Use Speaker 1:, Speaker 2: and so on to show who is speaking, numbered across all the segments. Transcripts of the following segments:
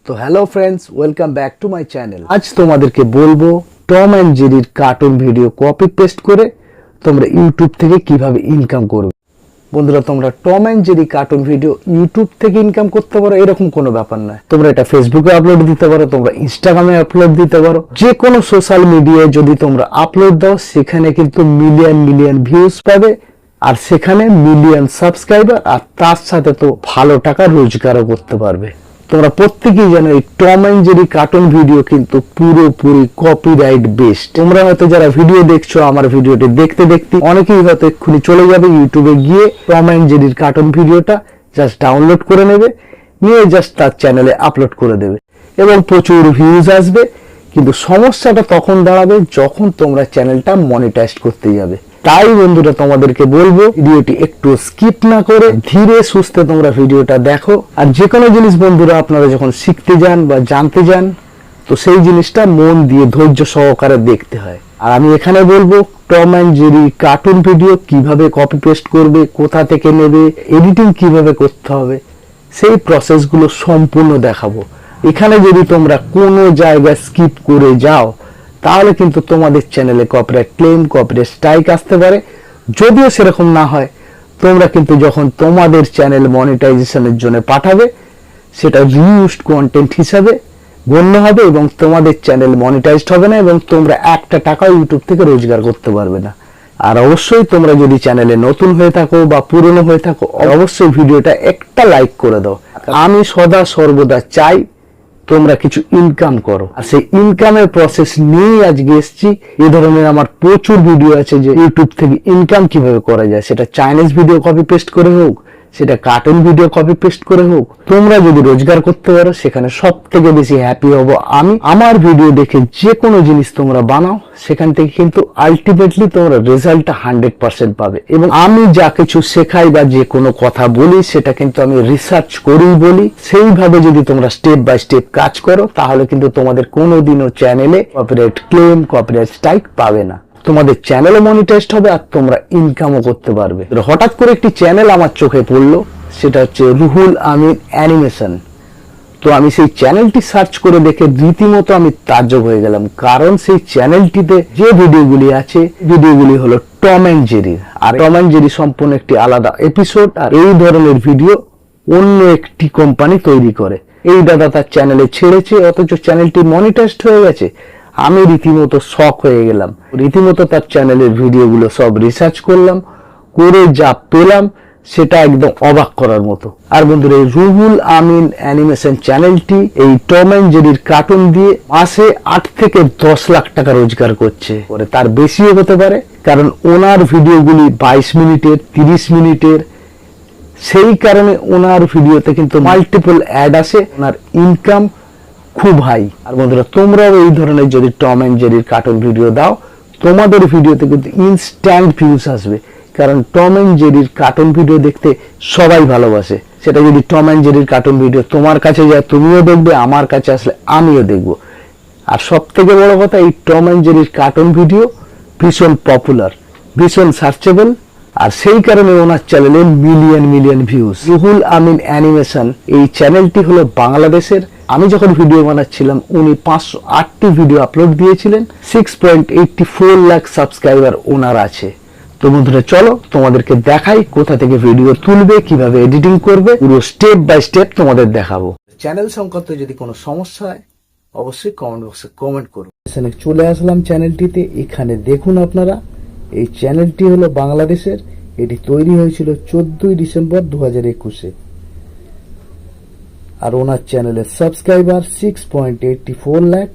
Speaker 1: তো hello friends, welcome back to my channel. আজ তোমাদেরকে বলবো টম অ্যান্ড জেরির কার্টুন ভিডিও কপি পেস্ট করে তোমরা ইউটিউব থেকে কিভাবে ইনকাম করবে। বন্ধুরা, তোমরা Tom and Jerry cartoon video YouTube থেকে ইনকাম করতে পারো এরকম কোনো ব্যাপার নয়। তোমরা এটা ফেসবুকে আপলোড দিতে পারো, তোমরা ইনস্টাগ্রামে আপলোড দিতে পারো, যে কোনো সোশ্যাল মিডিয়ায় যদি তোমরা আপলোড দাও সেখানে কিন্তু মিলিয়ন মিলিয়ন ভিউজ পাবে, আর সেখানে মিলিয়ন সাবস্ক্রাইবার, আর তার সাথে তো ভালো টাকা রোজগারও করতে পারবে। তোমরা প্রত্যেকেই জানো এই Tom and Jerry cartoon video কিন্তু পুরোপুরি কপিরাইট বেসড। তোমরা হয়তো যারা ভিডিও দেখছো আমার ভিডিওটি দেখতে দেখতে অনেকেই হয়তো এক্ষুনি চলে যাবে ইউটিউবে গিয়ে টম অ্যান্ড জেরির কার্টুন ভিডিওটা জাস্ট ডাউনলোড করে নেবে, নিয়ে জাস্ট তার চ্যানেলে আপলোড করে দেবে এবং প্রচুর ভিউজ আসবে। কিন্তু সমস্যাটা তখন দাঁড়াবে যখন তোমরা চ্যানেলটা মনিটাইজ করতে যাবে। তাই বন্ধুরা, তোমাদেরকে বলবো ভিডিওটি একটু স্কিপ না করে ধীরে সুস্থে তোমরা ভিডিওটা দেখো। আর যে কোনো জিনিস বন্ধুরা আপনারা যখন শিখতে যান বা জানতে যান, তো সেই জিনিসটা মন দিয়ে ধৈর্য সহকারে দেখতে হয়। আর আমি এখানে বলবো Tom and Jerry cartoon video কিভাবে কপি পেস্ট করবে, কোথা থেকে নেবে, এডিটিং কিভাবে করতে হবে, সেই প্রসেসগুলো সম্পূর্ণ দেখাবো। এখানে যদি তোমরা কোনো জায়গায় স্কিপ করে যাও তাহলে কিন্তু তোমাদের চ্যানেলে কপিরাইট ক্লেম, কপিরাইট স্ট্রাইক আসতে পারে। যদিও সেরকম না হয়, তোমরা কিন্তু যখন তোমাদের চ্যানেল মনিটাইজেশনের জন্য পাঠাবে সেটা রিউজড কন্টেন্ট হিসাবে গণ্য হবে এবং তোমাদের চ্যানেল মনিটাইজড হবে না এবং তোমরা একটা টাকা ইউটিউব থেকে রোজগার করতে পারবে না। আর অবশ্যই তোমরা যদি চ্যানেলে নতুন হয়ে থাকো বা পুরনো হয়ে থাকো, অবশ্যই ভিডিওটা একটা লাইক করে দাও। আমি সদা সর্বদা চাই তোমরা কিছু ইনকাম করো, আর সেই ইনকামের প্রসেস নিয়ে আজকে এসেছি। এই ধরনের আমার প্রচুর ভিডিও আছে যে ইউটিউব থেকে ইনকাম কিভাবে করা যায়, সেটা চাইনিজ ভিডিও কপি পেস্ট করে হোক, সেটা কার্টুন ভিডিও কপি পেস্ট করে হোক। তোমরা যদি রোজগার করতে পারো সেখানে সব থেকে বেশি হ্যাপি হব আমি। আমার ভিডিও দেখে যে কোনো জিনিস তোমরা বানাও, সেখান থেকে কিন্তু আলটিমেটলি তোমরা রেজাল্টটা 100% পাবে। এবং আমি যা কিছু শেখাই বা যে কোনো কথা বলি সেটা কিন্তু আমি রিসার্চ করেই বলি। সেইভাবে যদি তোমরা স্টেপ বাই স্টেপ কাজ করো তাহলে কিন্তু তোমাদের কোনোদিনও চ্যানেলে কপিরাইট ক্লেম, কপিরাইট স্ট্রাইক পাবে না। তোমাদের চ্যানেলও মনিটাইজড হবে আর তোমরা ইনকামও করতে পারবে। হঠাৎ করে একটি চ্যানেল আমার চোখে পড়লো, সেটা হচ্ছে রুহুল আমিন অ্যানিমেশন। তো আমি সেই চ্যানেলটি সার্চ করে দেখে রীতিমতো আমি তাজ্জব হয়ে গেলাম, কারণ সেই চ্যানেলটিতে যে ভিডিওগুলি আছে ভিডিওগুলি হলো টম অ্যান্ড জেরির। আর টম অ্যান্ড জেরি সম্পূর্ণ একটি আলাদা এপিসোড, আর এই ধরনের ভিডিও অন্য একটি কোম্পানি তৈরি করে। এই দাদা তার চ্যানেলে ছেড়েছে, অথচ চ্যানেলটি মনিটাইজড হয়ে গেছে। আমি রীতিমতো শক হয়ে গেলাম। রীতিমতো তার চ্যানেলের ভিডিওগুলো সব রিসার্চ করলাম, করে যা পেলাম সেটা একদম অবাক করার মতো। আর বন্ধুরা, এই রুহুল আমিন অ্যানিমেশন চ্যানেলটি এই টম অ্যান্ড জেরির কার্টুন দিয়ে মাসে 8 থেকে 10 লাখ টাকা রোজগার করছে, তার বেশিও হতে পারে, কারণ ওনার ভিডিওগুলি 22 মিনিটের, 30 মিনিটের। সেই কারণে ওনার ভিডিওতে কিন্তু মাল্টিপল অ্যাড আসে, ওনার ইনকাম খুব হাই। আর বন্ধুরা, তোমরাও এই ধরনের যদি টম অ্যান্ড জেরির কার্টুন ভিডিও দাও, তোমাদের ভিডিওতে কিন্তু ইনস্ট্যান্ট ভিউজ আসবে, কারণ টম অ্যান্ড জেরির কার্টুন ভিডিও দেখতে সবাই ভালোবাসে। সেটা যদি টম অ্যান্ড জেরির কার্টুন ভিডিও তোমার কাছে যায় তুমিও দেখবে, আমার কাছে আসলে আমিও দেখব। আর সব থেকে বড় কথা, এই টম অ্যান্ড জেরির কার্টুন ভিডিও ভীষণ পপুলার, ভীষণ সার্চেবল, আর সেই কারণে ওনার চ্যানেলে million million views. Ruhul Amin animation এই চ্যানেলটি হলো বাংলাদেশের। আমি যখন ভিডিও বানাচ্ছিলাম উনি 508টি ভিডিও আপলোড দিয়েছিলেন, 6.84 লাখ সাবস্ক্রাইবার ওনার আছে। তো বন্ধুরা, চলো তোমাদেরকে দেখাই কোথা থেকে ভিডিও তুলবে, কিভাবে এডিটিং করবে, পুরো স্টেপ বাই স্টেপ তোমাদের দেখাবো। চ্যানেল সংক্রান্ত যদি কোনো সমস্যা হয় অবশ্যই কমেন্ট বক্সে কমেন্ট করুন। এখানে চলে আসলাম চ্যানেলটিতে। এখানে দেখুন আপনারা, এই চ্যানেলটি হলো বাংলাদেশের। এটি তৈরি হয়েছিল 14 ডিসেম্বর 2021-এ। আর ওনার চ্যানেলের সাবস্ক্রাইবার 6.84 লাখ,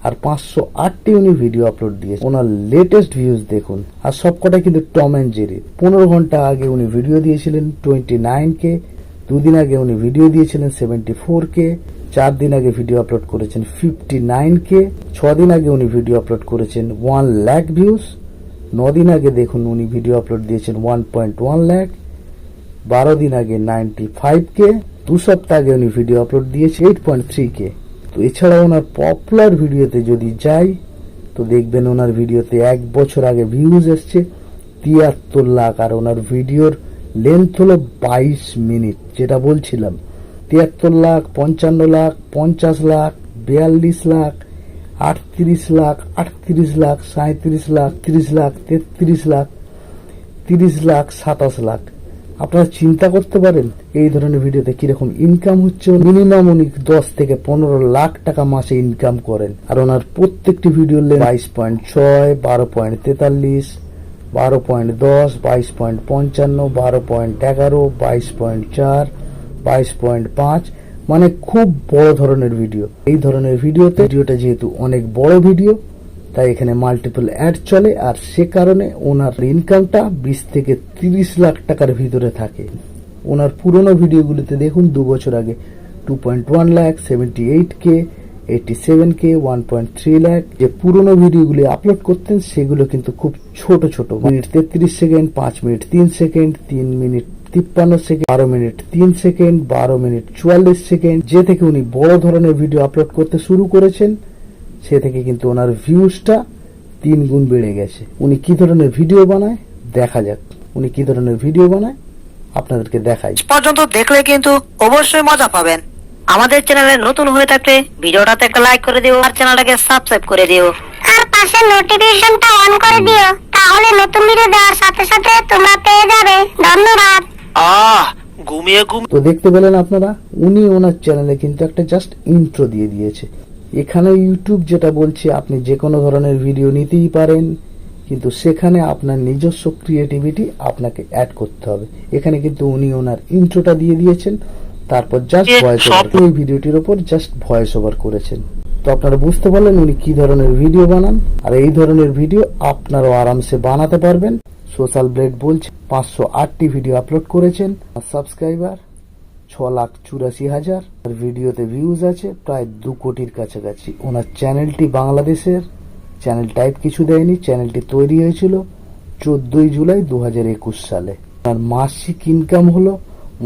Speaker 1: আর 508টি উনি ভিডিও আপলোড দিয়েছেন। ওনার লেটেস্ট ভিউজ দেখুন, আর সবকটা কিন্তু টম অ্যান্ড জেরি। 15 ঘন্টা আগে উনি ভিডিও দিয়েছিলেন 29K, 2 দিন আগে উনি ভিডিও দিয়েছিলেন 74K, 4 দিন আগে ভিডিও আপলোড করেছেন 59K, 6 দিন আগে উনি ভিডিও আপলোড করেছেন 1 লাখ ভিউজ, 9 দিন আগে দেখুন উনি ভিডিও আপলোড দিয়েছেন 1.1 লাখ, 12 দিন আগে 95K, 2 সপ্তাহ আগে উনি ভিডিও আপলোড দিয়েছে 8.3K। তো এছাড়া ওনার পপুলার ভিডিওতে যদি যাই তো দেখবেন ওনার ভিডিওতে 1 বছর আগে ভিউজ এসছে 73 লাখ, আর ওনার ভিডিওর লেন্থ হলো 22 মিনিট। যেটা বলছিলাম 73 লাখ, 55 লাখ, 50 লাখ, 42 লাখ, 38 লাখ, 38 লাখ, 37 লাখ, 30 লাখ, 33 লাখ, 30 লাখ, 27 লাখ। আপনারা চিন্তা করতে পারেন এই ধরনের ভিডিওতে কিরকম ইনকাম হচ্ছে। মিনিমাম উনি 10 থেকে 15 লাখ টাকা মাসে ইনকাম করেন। আর ওনার প্রত্যেকটি ভিডিওর লেন্থ 22.6, 12.43, 12.10, 22.55, 12.11, 22.4, 22.5, মানে খুব বড় ধরনের ভিডিও। এই ধরনের ভিডিওটা যেহেতু অনেক বড় ভিডিও, তাই এখানে মাল্টিপল অ্যাড চলে, আর সে কারণে ওনার ইনকামটা 20 থেকে 30 লাখ টাকার ভিতরে থাকে। ওনার পুরনো ভিডিওগুলিতে দেখুন 2 বছর আগে 2.1 লাখ, 78K, 87K, 1.3 লাখ। যে পুরনো ভিডিওগুলি আপলোড করতেন সেগুলো কিন্তু খুব ছোট ছোট, minute 33 second, 5 minute 3 second, 3 minute 53 second, 12 minute 3 second, 12 minute 44 second. যে থেকে উনি বড় ধরনের ভিডিও আপলোড করতে শুরু করেছেন সে থেকে কিন্তু ওনার ভিউজটা 3 গুণ বেড়ে গেছে। উনি কি ধরনের ভিডিও বানায় দেখা যাক। উনি কি ধরনের ভিডিও বানায় আপনাদেরকে দেখাই।
Speaker 2: পর্যন্ত দেখলে কিন্তু অবশ্যই মজা পাবেন। আমাদের চ্যানেলে নতুন হয়ে থাকলে ভিডিওটাতে একটা লাইক করে দিও, আর চ্যানেলটাকে সাবস্ক্রাইব করে দিও,
Speaker 3: আর পাশে নোটিফিকেশনটা অন করে দিও, তাহলে নতুন ভিডিও দেওয়ার সাথে সাথে তোমরা পেয়ে যাবে। ধন্যবাদ।
Speaker 2: ঘুমিয়ে
Speaker 1: তো দেখতে পেলেন আপনারা, উনি ওনার চ্যানেলে কিন্তু একটা জাস্ট ইন্ট্রো দিয়ে দিয়েছে। এখানে ইউটিউব যেটা বলছে আপনি যে কোনো ধরনের ভিডিও নিতেই পারেন, কিন্তু সেখানে আপনার নিজস্ব ক্রিয়েটিভিটি আপনাকে অ্যাড করতে হবে। এখানে কিন্তু উনি ওনার ইন্ট্রোটা দিয়ে দিয়েছেন, তারপর জাস্ট ভয়েস ওভার, এই ভিডিওটির ওপর জাস্ট ভয়েস ওভার করেছেন। তো আপনারা বুঝতে পারলেন উনি কি ধরনের ভিডিও বানান, আর এই ধরনের ভিডিও আপনারাও আরামসে বানাতে পারবেন। সোশ্যাল ব্লেড বলছে 508টি ভিডিও আপলোড করেছেন, সাবস্ক্রাইবার 6,84,000, আর ভিডিওতে ভিউজ আছে প্রায় 2 কোটির কাছাকাছি। ওনার চ্যানেলটি বাংলাদেশের, চ্যানেল টাইপ কিছু দেয়নি। চ্যানেলটি তৈরি হয়েছিল 14 জুলাই 2021 সালে। আর মাসিক ইনকাম হলো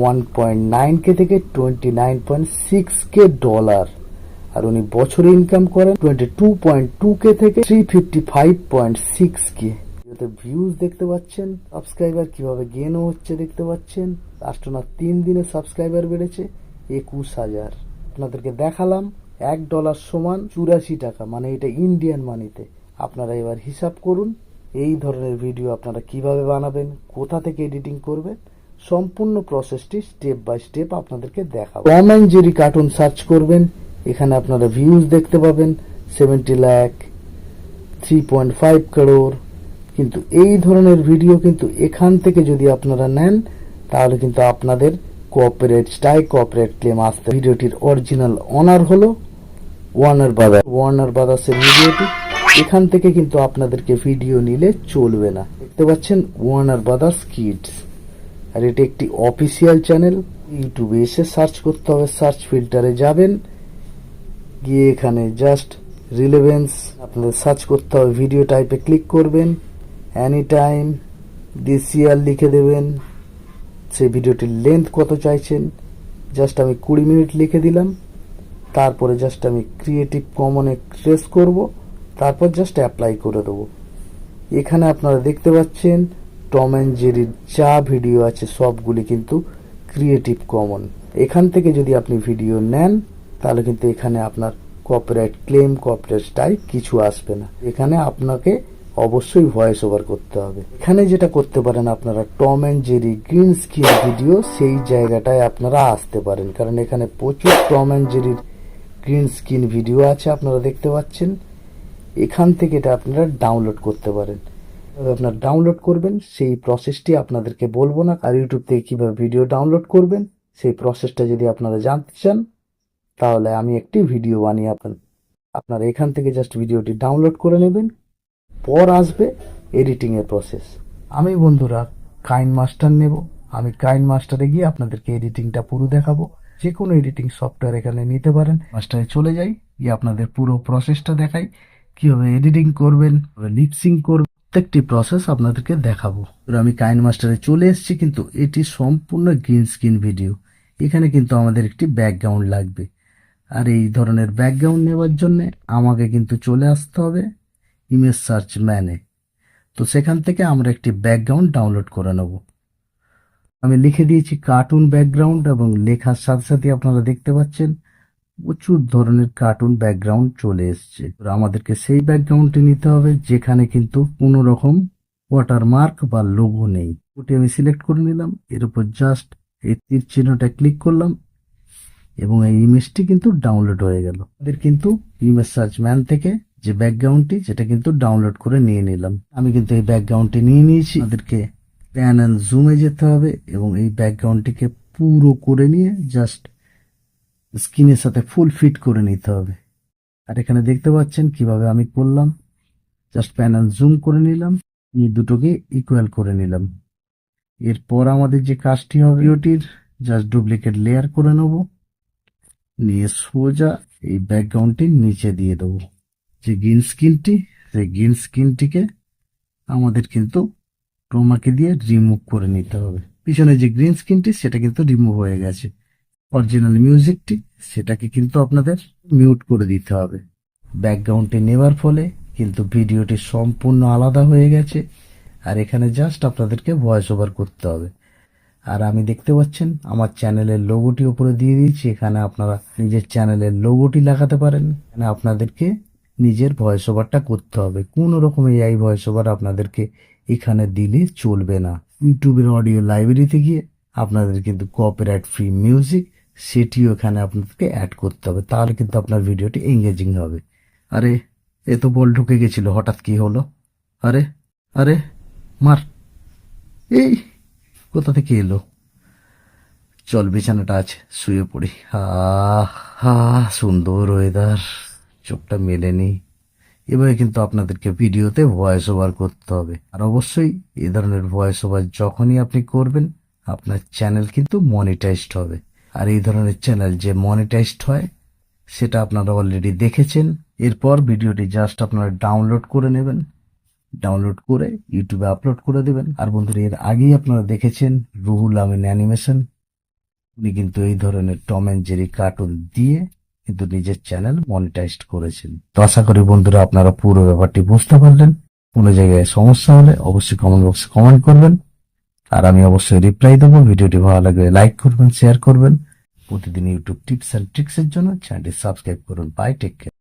Speaker 1: 1.9K থেকে 29.6K ডলার, আর উনি বছরে ইনকাম করেন 22.2K থেকে 355.6K। ভিউজ দেখতে পাচ্ছেন, সাবস্ক্রাইবার কিভাবে গেনও হচ্ছে দেখতে পাচ্ছেন। লাস্ট ওনার 3 দিনে সাবস্ক্রাইবার বেড়েছে 21,000। আপনাদেরকে দেখালাম $1 সমান 84 টাকা, মানে এটা ইন্ডিয়ান মানিতে। আপনারা এবার হিসাব করুন এই ধরনের ভিডিও আপনারা কিভাবে বানাবেন, কোথা থেকে এডিটিং করবেন, সম্পূর্ণ প্রসেসটি স্টেপ বাই স্টেপ আপনাদেরকে দেখাবো। Tom and Jerry cartoon search করবেন, এখানে আপনারা ভিউজ দেখতে পাবেন 70 লাখ, 3.5 করোড়। কিন্তু এই ধরনের ভিডিও কিন্তু এখান থেকে যদি আপনারা নেন তাহলে কিন্তু আপনাদের কপিরাইট স্ট্রাইক, কপিরাইট ক্লেম আসতে। ভিডিওটির অরিজিনাল ওনার হলো ওয়ার্নার ব্রাদার্সের ভিডিওটি। এখান থেকে কিন্তু আপনাদেরকে ভিডিও নিলে চলবে না। দেখতে পাচ্ছেন ওয়ার্নার ব্রাদার্স কিডস, আর এটি একটি অফিসিয়াল চ্যানেল। ইউটিউবে এসে সার্চ করতে হবে, সার্চ ফিল্টারে যাবেন, গিয়ে এখানে জাস্ট রিলেভেন্স আপনাদের সার্চ করতে হবে, ভিডিও টাইপে ক্লিক করবেন, এনি টাইম দিস ইয়ার লিখে দেবেন। সেই ভিডিওটির লেন্থ কত চাইছেন, জাস্ট আমি 20 মিনিট লিখে দিলাম। তারপরে জাস্ট আমি ক্রিয়েটিভ কমনে ট্রেস করব, তারপর জাস্ট অ্যাপ্লাই করে দেবো। এখানে আপনারা দেখতে পাচ্ছেন টম অ্যান্ড জেরির যা ভিডিও আছে সবগুলি কিন্তু ক্রিয়েটিভ কমন। এখান থেকে যদি আপনি ভিডিও নেন তাহলে কিন্তু এখানে আপনার কপিরাইট ক্লেম, কপিরাইট স্ট্রাইক কিছু আসবে না। এখানে আপনাকে অবশ্যই ভয়েস ওভার করতে হবে। এখানে যেটা করতে পারেন আপনারা, Tom and Jerry green screen video, সেই জায়গাটায় আপনারা আসতে পারেন, কারণ এখানে প্রচুর টম অ্যান্ড জেরির গ্রিন স্ক্রিন ভিডিও আছে আপনারা দেখতে পাচ্ছেন। এখান থেকে এটা আপনারা ডাউনলোড করতে পারেন। আপনারা ডাউনলোড করবেন সেই প্রসেসটি আপনাদেরকে বলবো না, আর ইউটিউব থেকে কিভাবে ভিডিও ডাউনলোড করবেন সেই প্রসেসটা যদি আপনারা জানতে চান তাহলে আমি একটি ভিডিও বানিয়ে আপনারা এখান থেকে জাস্ট ভিডিওটি ডাউনলোড করে নেবেন। পর আসবে এডিটিং এর প্রসেস। আমি বন্ধুরা কাইন মাস্টার নেব, আমি কাইন মাস্টারে গিয়ে আপনাদেরকে এডিটিংটা পুরো দেখাবো। যে কোনো এডিটিং সফটওয়্যার এখানে নিতে পারেন। মাস্টারে চলে যাই, গিয়ে আপনাদের পুরো প্রসেসটা দেখাই, কিভাবে এডিটিং করবেন, লিপসিং করবেন, প্রত্যেকটি প্রসেস আপনাদেরকে দেখাবো। আমি কাইন মাস্টারে চলে এসেছি, কিন্তু এটি সম্পূর্ণ গ্রিন স্ক্রিন ভিডিও। এখানে কিন্তু আমাদের একটি ব্যাকগ্রাউন্ড লাগবে, আর এই ধরনের ব্যাকগ্রাউন্ড নেওয়ার জন্য আমাকে কিন্তু চলে আসতে হবে ইমেজ সার্চ ম্যানে। তো সেখান থেকে আমরা একটি ব্যাকগ্রাউন্ড ডাউনলোড করে নেব। আমি লিখে দিয়েছি কার্টুন ব্যাকগ্রাউন্ড, এবং লেখার সাথে সাথে আপনারা দেখতে পাচ্ছেন প্রচুর ধরনের কার্টুন ব্যাকগ্রাউন্ড চলে এসছে। আমাদেরকে সেই ব্যাকগ্রাউন্ডটি নিতে হবে যেখানে কিন্তু কোনো রকম ওয়াটারমার্ক বা লোগো নেই। ওটি আমি সিলেক্ট করে নিলাম, এর উপর জাস্ট এই তীর চিহ্নটা ক্লিক করলাম এবং এই ইমেজটি কিন্তু ডাউনলোড হয়ে গেল। আমাদের কিন্তু ইমেজ সার্চ ম্যান থেকে যে ব্যাকগ্রাউন্ডটি সেটা কিন্তু ডাউনলোড করে নিয়ে নিলাম। আমি কিন্তু এই ব্যাকগ্রাউন্ডটি নিয়ে নিয়েছি। আমাদেরকে প্যান অ্যান্ড জুমে যেতে হবে এবং এই ব্যাকগ্রাউন্ডটিকে পুরো করে নিয়ে জাস্ট স্ক্রিনের সাথে ফুল ফিট করে নিতে হবে। আর এখানে দেখতে পাচ্ছেন কিভাবে আমি করলাম। জাস্ট প্যান অ্যান্ড জুম করে নিলাম, এই দুটোকে ইকুয়াল করে নিলাম। এরপর আমাদের যে কাজটি হবে, ভিডিওটির জাস্ট ডুপ্লিকেট লেয়ার করে নেব, নিয়ে সোজা এই ব্যাকগ্রাউন্ডটির নিচে দিয়ে দেবো। যে গ্রিন স্ক্রিনটি, সেই গ্রিন স্ক্রিনটিকে আমাদের কিন্তু ক্রোমাকে দিয়ে রিমুভ করে নিতে হবে। পিছনে যে গ্রিন স্ক্রিনটি সেটা কিন্তু রিমুভ হয়ে গেছে। অরিজিনাল মিউজিকটি সেটাকে কিন্তু আপনাদের মিউট করে দিতে হবে। ব্যাকগ্রাউন্ডটি নেওয়ার ফলে কিন্তু ভিডিওটি সম্পূর্ণ আলাদা হয়ে গেছে। আর এখানে জাস্ট আপনাদেরকে ভয়েস ওভার করতে হবে। আর আমি দেখতে পাচ্ছেন আমার চ্যানেলের লোগোটি উপরে দিয়ে দিয়েছি। এখানে আপনারা নিজের চ্যানেলের লোগোটি লাগাতে পারেন। এখানে আপনাদেরকে নিজের ভয়েস ওভারটা করতে হবে। কোনো রকম এআই ভয়েস ওভার আপনাদেরকে এখানে দিলে চলবে না। ইউটিউবের অডিও লাইব্রেরিতে গিয়ে আপনাদের কিন্তু কপিরাইট ফ্রি মিউজিক সেটিও এখানে আপনাদেরকে অ্যাড করতে হবে, তাহলে কিন্তু আপনার ভিডিওটি এঙ্গেজিং হবে। আরে এ তো বল ঢুকে গেছিল, হঠাৎ কি হলো? আরে আরে মার, এই কোথা থেকে এলো? চল বিছানাটা আছে, শুয়ে পড়ি। সুন্দর ওয়েদার, চোখটা মেলেনি। এবারে কিন্তু আপনাদেরকে ভিডিওতে ভয়েস ওভার করতে হবে। আর অবশ্যই এই ধরনের ভয়েস ওভার যখনই আপনি করবেন আপনার চ্যানেল কিন্তু মনিটাইজড হবে। আর এই ধরনের চ্যানেল যে মনিটাইজড হয় সেটা আপনারা অলরেডি দেখেছেন। এরপর ভিডিওটি জাস্ট আপনারা ডাউনলোড করে নেবেন, ডাউনলোড করে ইউটিউবে আপলোড করে দেবেন। আর বন্ধুরা, এর আগেই আপনারা দেখেছেন রুহুল আমিন অ্যানিমেশন, উনি কিন্তু এই ধরনের টম অ্যান্ড জেরি কার্টুন দিয়ে কিন্তু নিজের চ্যানেল মনিটাইজড করেছেন। তো আশা করি বন্ধুরা আপনারা পুরো ব্যাপারটি বুঝতে পারলেন। কোনো জায়গায় সমস্যা হলে অবশ্যই কমেন্ট বক্সে কমেন্ট করবেন, আর আমি অবশ্যই রিপ্লাই দেবো। ভিডিওটি ভালো লাগলে লাইক করবেন, শেয়ার করবেন। প্রতিদিন ইউটিউব টিপস অ্যান্ড ট্রিক্সের জন্য চ্যানেলটি সাবস্ক্রাইব করুন। Bye, take care.